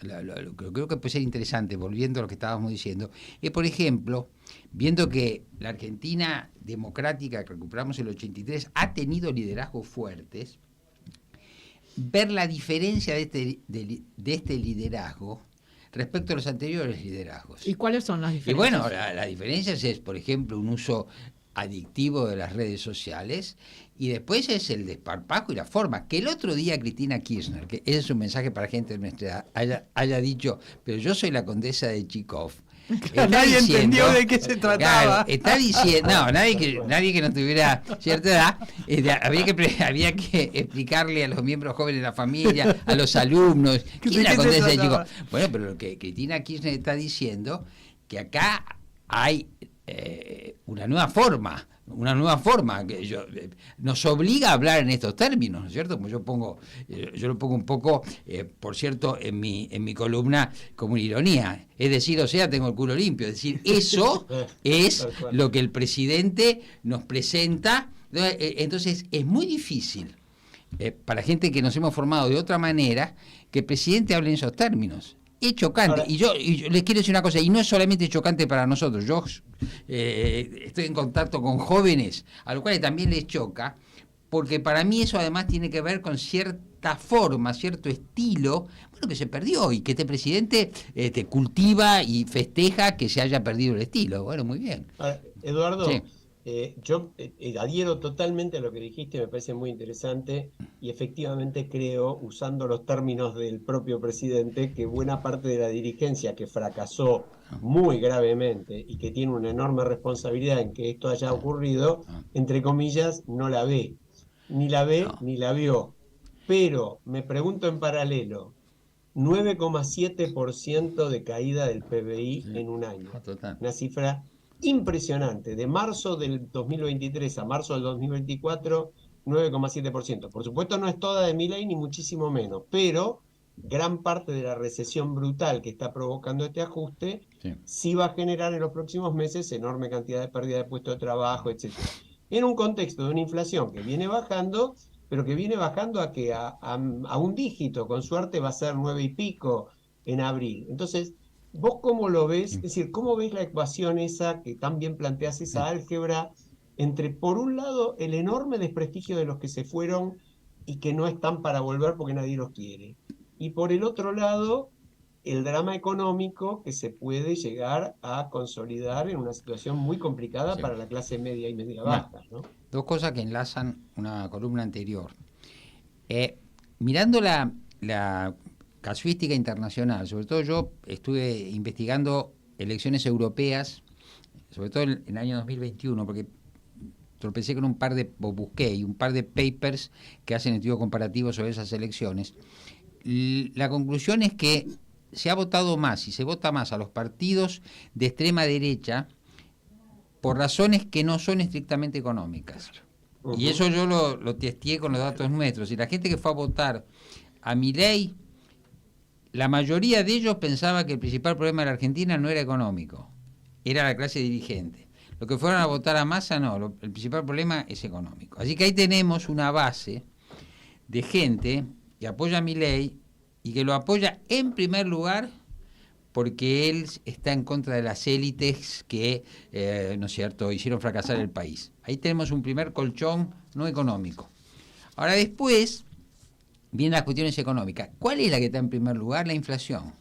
S6: lo que creo que puede ser interesante, volviendo a lo que estábamos diciendo, es, por ejemplo, viendo que la Argentina democrática que recuperamos en el 83 ha tenido liderazgos fuertes, ver la diferencia de este liderazgo respecto a los anteriores liderazgos.
S3: ¿Y cuáles son las diferencias?
S6: Y bueno, la diferencia es, por ejemplo, un uso adictivo de las redes sociales, y después es el desparpajo y la forma. Que el otro día Cristina Kirchner, que ese es un mensaje para gente de nuestra edad, haya dicho, pero yo soy la condesa de Chikov.
S4: Nadie entendió de qué se trataba.
S6: Claro, está diciendo, no, nadie que no tuviera cierta edad, había que explicarle a los miembros jóvenes de la familia, a los alumnos, ¿quién es la condesa de Chikov? Bueno, pero lo que Cristina Kirchner está diciendo, que acá hay una nueva forma que nos obliga a hablar en estos términos, ¿no es cierto? Como yo lo pongo un poco, por cierto, en mi columna como una ironía, es decir, o sea, tengo el culo limpio, es decir, eso es lo que el presidente nos presenta. Entonces es muy difícil para gente que nos hemos formado de otra manera que el presidente hable en esos términos. Es chocante.
S2: Ahora,
S6: Y yo les quiero decir una cosa, y no es solamente chocante para nosotros. Yo estoy en contacto con jóvenes, a los cuales también les choca, porque para mí eso además tiene que ver con cierta forma, cierto estilo, bueno, que se perdió, y que este presidente cultiva y festeja que se haya perdido el estilo. Bueno, muy bien.
S2: ahora, Eduardo,
S6: Sí.
S2: yo adhiero totalmente a lo que dijiste, me parece muy interesante y efectivamente creo, usando los términos del propio presidente, que buena parte de la dirigencia que fracasó muy gravemente y que tiene una enorme responsabilidad en que esto haya ocurrido, entre comillas, no la ve, ni la ve
S6: No.
S2: ni la vio. Pero me pregunto en paralelo, 9,7% de caída del PBI en un año.
S6: Total.
S2: Una cifra impresionante. De marzo del 2023 a marzo del 2024, 9,7%. Por supuesto no es toda de Milei ni muchísimo menos, pero gran parte de la recesión brutal que está provocando este ajuste sí va a generar en los próximos meses enorme cantidad de pérdida de puestos de trabajo, etc. En un contexto de una inflación que viene bajando, pero que viene bajando a un dígito, con suerte va a ser 9 y pico en abril. Entonces, ¿vos cómo lo ves? Es decir, ¿cómo ves la ecuación esa que tan bien planteas, esa álgebra, entre, por un lado, el enorme desprestigio de los que se fueron y que no están para volver porque nadie los quiere, y por el otro lado, el drama económico que se puede llegar a consolidar en una situación muy complicada para la clase media y media baja, ¿no?
S6: Dos cosas que enlazan una columna anterior. Mirando la casuística internacional, sobre todo yo estuve investigando elecciones europeas, sobre todo en el año 2021, porque tropecé con busqué un par de papers que hacen estudio comparativo sobre esas elecciones. La conclusión es que se ha votado más y se vota más a los partidos de extrema derecha por razones que no son estrictamente económicas. Y eso yo lo testeé con los datos nuestros. Y la gente que fue a votar a Milei, la mayoría de ellos pensaba que el principal problema de la Argentina no era económico, era la clase dirigente. Los que fueron a votar a Massa, no, el principal problema es económico. Así que ahí tenemos una base de gente que apoya a Milei y que lo apoya en primer lugar porque él está en contra de las élites que, ¿no es cierto?, hicieron fracasar el país. Ahí tenemos un primer colchón no económico. Ahora después vienen las cuestiones económicas. ¿Cuál es la que está en primer lugar? La inflación.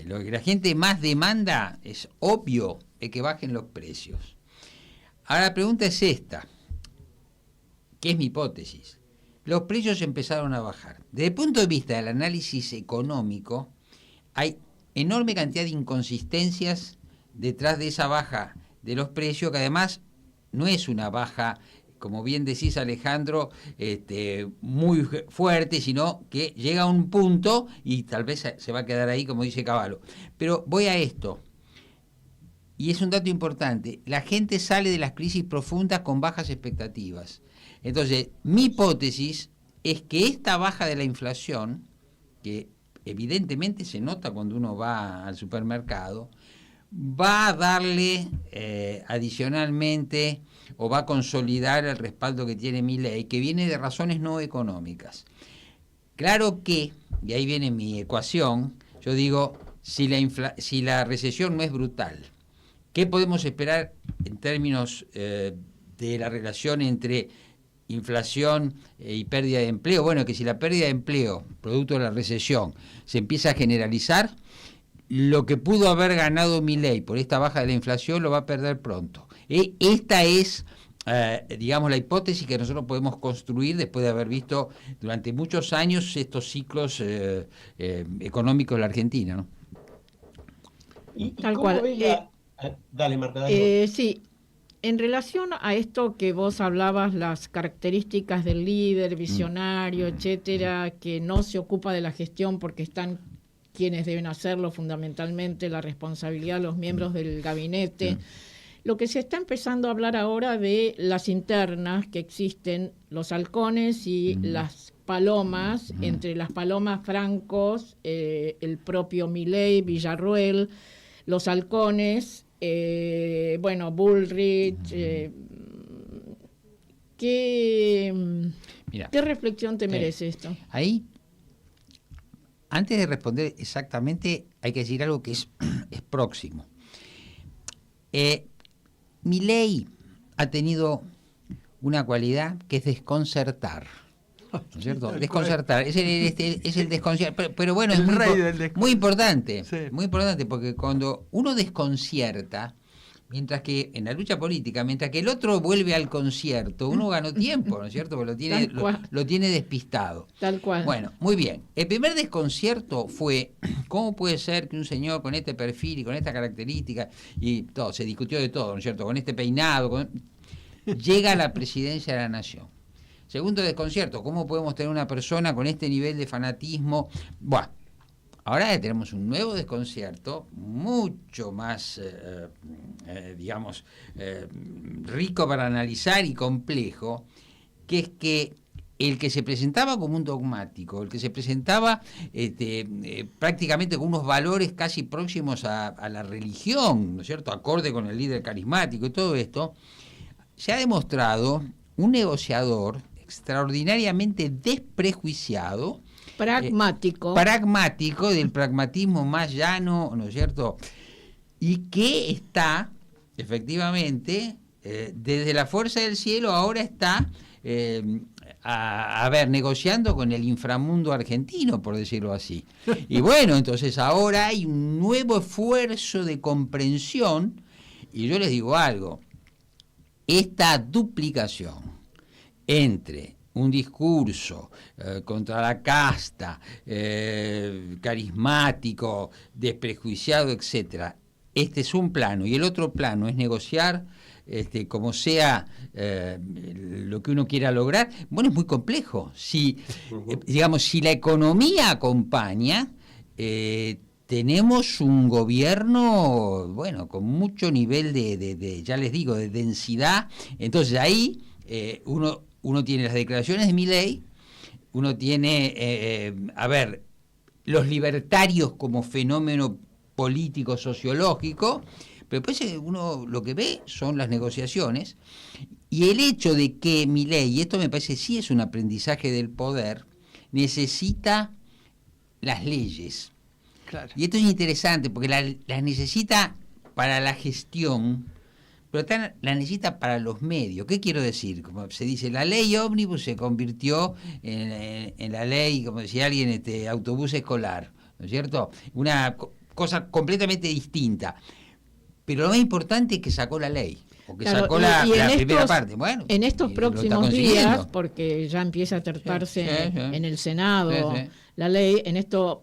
S6: Lo que la gente más demanda, es obvio, es que bajen los precios. Ahora la pregunta es esta, que es mi hipótesis. Los precios empezaron a bajar. Desde el punto de vista del análisis económico, hay enorme cantidad de inconsistencias detrás de esa baja de los precios, que además no es una baja, como bien decís, Alejandro, muy fuerte, sino que llega a un punto y tal vez se va a quedar ahí, como dice Cavallo. Pero voy a esto, y es un dato importante: la gente sale de las crisis profundas con bajas expectativas. Entonces, mi hipótesis es que esta baja de la inflación, que evidentemente se nota cuando uno va al supermercado, va a darle adicionalmente o va a consolidar el respaldo que tiene Milei, que viene de razones no económicas. Claro que, y ahí viene mi ecuación, yo digo, si la recesión no es brutal, ¿qué podemos esperar en términos de la relación entre inflación y pérdida de empleo? Bueno, que si la pérdida de empleo, producto de la recesión, se empieza a generalizar, lo que pudo haber ganado Milei por esta baja de la inflación lo va a perder pronto. Esta es, digamos, la hipótesis que nosotros podemos construir después de haber visto durante muchos años estos ciclos económicos de la Argentina, ¿no?
S2: ¿Y
S3: Tal
S2: cómo
S3: cual.
S2: ves dale, Marta, dale.
S3: Sí, en relación a esto que vos hablabas, las características del líder, visionario, etcétera, que no se ocupa de la gestión porque están quienes deben hacerlo, fundamentalmente la responsabilidad de los miembros del gabinete. Lo que se está empezando a hablar ahora de las internas que existen, los halcones y las palomas, entre las palomas francos, el propio Milei, Villarruel, los halcones, Bullrich. ¿Qué reflexión te merece esto?
S6: Ahí antes de responder exactamente, hay que decir algo que es próximo. Milei ha tenido una cualidad que es desconcertar. ¿No es cierto? Desconcertar, es el desconcierto, pero bueno, es muy importante,
S4: sí.
S6: Muy importante, porque cuando uno desconcierta, mientras que en la lucha política, mientras que el otro vuelve al concierto, uno ganó tiempo, ¿no es cierto? Porque lo tiene despistado.
S3: Tal cual.
S6: Bueno, muy bien. El primer desconcierto fue, ¿cómo puede ser que un señor con este perfil y con esta característica, y todo, se discutió de todo, ¿no es cierto? Con este peinado, llega a la presidencia de la nación? Segundo desconcierto, ¿cómo podemos tener una persona con este nivel de fanatismo? Bueno, ahora ya tenemos un nuevo desconcierto, mucho más, rico para analizar y complejo, que es que el que se presentaba como un dogmático, el que se presentaba prácticamente con unos valores casi próximos a la religión, ¿no es cierto?, acorde con el líder carismático y todo esto, se ha demostrado un negociador extraordinariamente desprejuiciado, pragmático, del pragmatismo más llano, ¿no es cierto? Y que está, efectivamente, desde la fuerza del cielo, ahora está, negociando con el inframundo argentino, por decirlo así. Y bueno, entonces ahora hay un nuevo esfuerzo de comprensión, y yo les digo algo, esta duplicación entre un discurso contra la casta, carismático, desprejuiciado, etcétera. Este es un plano, y el otro plano es negociar, como sea lo que uno quiera lograr. Bueno, es muy complejo. Si la economía acompaña, tenemos un gobierno, bueno, con mucho nivel de ya les digo, de densidad. Entonces ahí uno tiene las declaraciones de Milei, uno tiene, los libertarios como fenómeno político sociológico, pero después uno lo que ve son las negociaciones, y el hecho de que Milei, y esto me parece sí es un aprendizaje del poder, necesita las leyes.
S4: Claro.
S6: Y esto es interesante porque las necesita para la gestión, pero la necesita para los medios. ¿Qué quiero decir? Como se dice, la ley ómnibus se convirtió en la ley, como decía alguien, autobús escolar, ¿no es cierto? Una cosa completamente distinta. Pero lo más importante es que sacó la ley, o que sacó la primera parte. Bueno,
S3: en estos próximos días, porque ya empieza a tratarse en el Senado la ley, en estos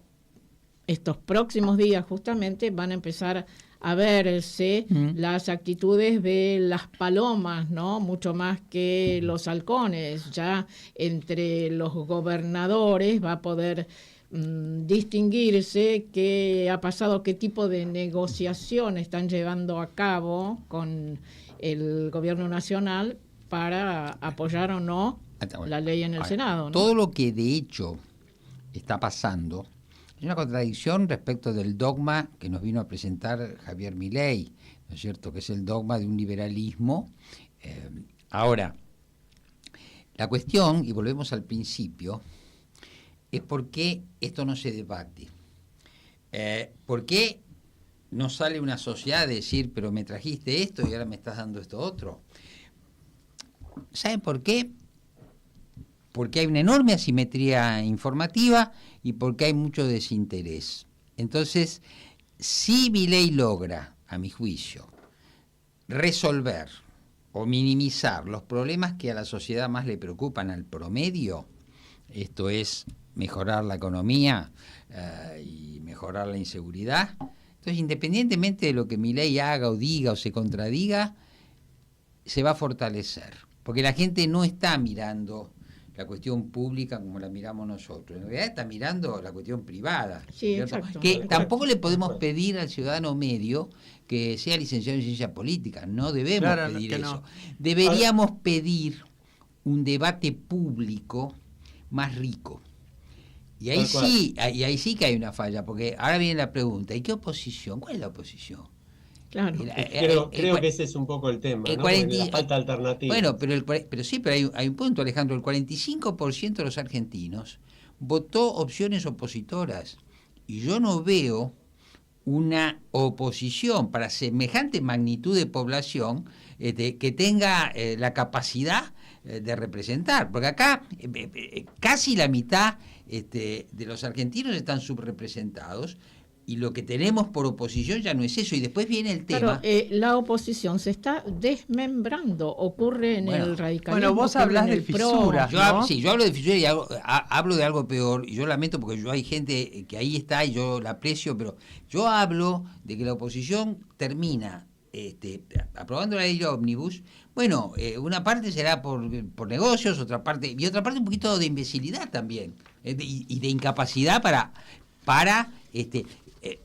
S3: próximos días justamente van a empezar a verse las actitudes de las palomas, ¿no? Mucho más que los halcones. Ya entre los gobernadores va a poder distinguirse qué ha pasado, qué tipo de negociación están llevando a cabo con el gobierno nacional para apoyar o no la ley en el Senado, ¿no?
S6: Todo lo que de hecho está pasando es una contradicción respecto del dogma que nos vino a presentar Javier Milei, ¿no es cierto?, que es el dogma de un liberalismo. Ahora, la cuestión, y volvemos al principio, es por qué esto no se debate. ¿Por qué no sale una sociedad a decir, pero me trajiste esto y ahora me estás dando esto otro? ¿Saben por qué? Porque hay una enorme asimetría informativa y porque hay mucho desinterés. Entonces, si Milei logra, a mi juicio, resolver o minimizar los problemas que a la sociedad más le preocupan al promedio, esto es mejorar la economía y mejorar la inseguridad, entonces independientemente de lo que Milei haga o diga o se contradiga, se va a fortalecer, porque la gente no está mirando la cuestión pública como la miramos nosotros, en realidad está mirando la cuestión privada,
S3: sí, exacto,
S6: que tampoco le podemos pedir al ciudadano medio que sea licenciado en ciencia política, no debemos pedir eso. No. Deberíamos pedir un debate público más rico. Y ahí sí que hay una falla, porque ahora viene la pregunta, ¿y qué oposición? ¿Cuál es la oposición?
S3: Claro.
S2: Creo que ese es un poco el tema, ¿no? La falta alternativa.
S6: Bueno, pero sí, pero hay un punto, Alejandro. El 45% de los argentinos votó opciones opositoras. Y yo no veo una oposición para semejante magnitud de población que tenga la capacidad de representar. Porque acá casi la mitad de los argentinos están subrepresentados. Y lo que tenemos por oposición ya no es eso. Y después viene el tema...
S3: Claro, la oposición se está desmembrando. Ocurre en el radicalismo.
S4: Bueno, vos hablás de fisuras, ¿no?
S6: Sí, yo hablo de fisuras y hablo de algo peor. Y yo lamento porque hay gente que ahí está y yo la aprecio, pero yo hablo de que la oposición termina aprobando la ley ómnibus. Bueno, una parte será por negocios, otra parte un poquito de imbecilidad también. Y de incapacidad para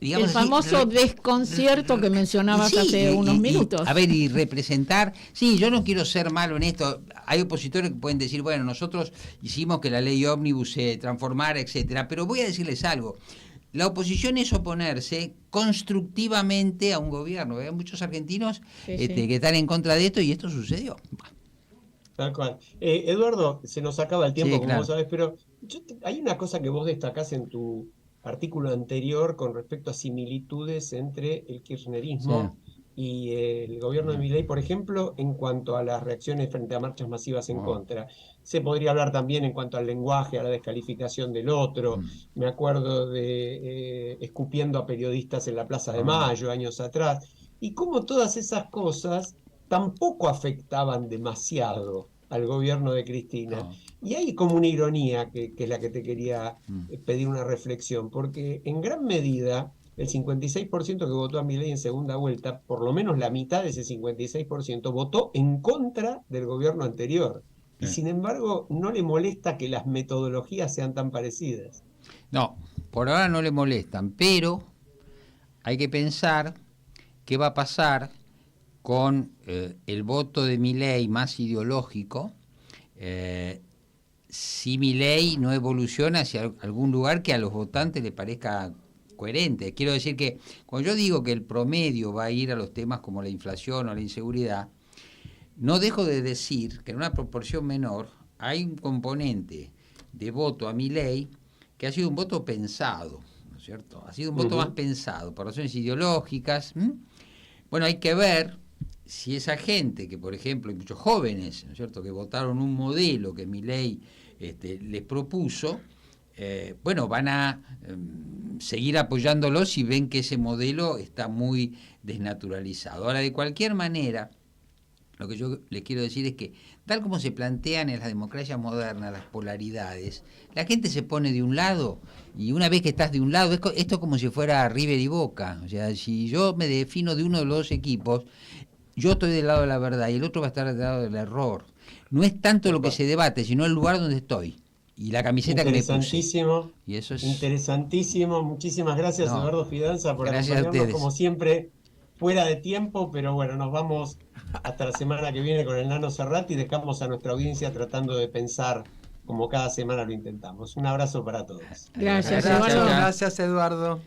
S6: digamos
S3: el famoso desconcierto que mencionabas hace unos minutos.
S6: Y representar. Sí, yo no quiero ser malo en esto. Hay opositores que pueden decir, bueno, nosotros hicimos que la ley ómnibus se transformara, etcétera. Pero voy a decirles algo. La oposición es oponerse constructivamente a un gobierno. Hay muchos argentinos que están en contra de esto y esto sucedió.
S2: Tal cual. Eduardo, se nos acaba el tiempo,
S6: Sí,
S2: como
S6: claro.
S2: vos sabés, pero hay una cosa que vos destacás en tu artículo anterior con respecto a similitudes entre el kirchnerismo y el gobierno de Milei, por ejemplo, en cuanto a las reacciones frente a marchas masivas en contra. Se podría hablar también en cuanto al lenguaje, a la descalificación del otro. Me acuerdo de escupiendo a periodistas en la Plaza de Mayo años atrás. Y cómo todas esas cosas tampoco afectaban demasiado al gobierno de Cristina.
S6: No.
S2: Y hay como una ironía que es la que te quería pedir una reflexión, porque en gran medida el 56% que votó a Milei en segunda vuelta, por lo menos la mitad de ese 56%, votó en contra del gobierno anterior. Y sin embargo, no le molesta que las metodologías sean tan parecidas.
S6: No, por ahora no le molestan, pero hay que pensar qué va a pasar con el voto de Milei más ideológico, si Milei no evoluciona hacia algún lugar que a los votantes les parezca coherente. Quiero decir que cuando yo digo que el promedio va a ir a los temas como la inflación o la inseguridad, no dejo de decir que en una proporción menor hay un componente de voto a Milei que ha sido un voto pensado, ¿no es cierto? Ha sido un voto más pensado por razones ideológicas. Bueno, hay que ver si esa gente, que por ejemplo hay muchos jóvenes, ¿no es cierto?, que votaron un modelo que Milei les propuso, bueno, van a seguir apoyándolo si ven que ese modelo está muy desnaturalizado. Ahora, de cualquier manera, lo que yo les quiero decir es que, tal como se plantean en las democracias modernas las polaridades, la gente se pone de un lado, y una vez que estás de un lado, esto es como si fuera River y Boca. O sea, si yo me defino de uno de los dos equipos, yo estoy del lado de la verdad y el otro va a estar del lado del error. No es tanto lo que se debate, sino el lugar donde estoy y la camiseta que me puse.
S2: Interesantísimo.
S6: Y eso es
S2: interesantísimo. Muchísimas gracias, Eduardo Fidanza, por acompañarnos, como siempre, fuera de tiempo, pero bueno, nos vamos hasta la semana que viene con el Nano Serrat y dejamos a nuestra audiencia tratando de pensar como cada semana lo intentamos. Un abrazo para todos.
S3: Gracias,
S4: Gracias,
S3: Eduardo.
S4: gracias, Eduardo.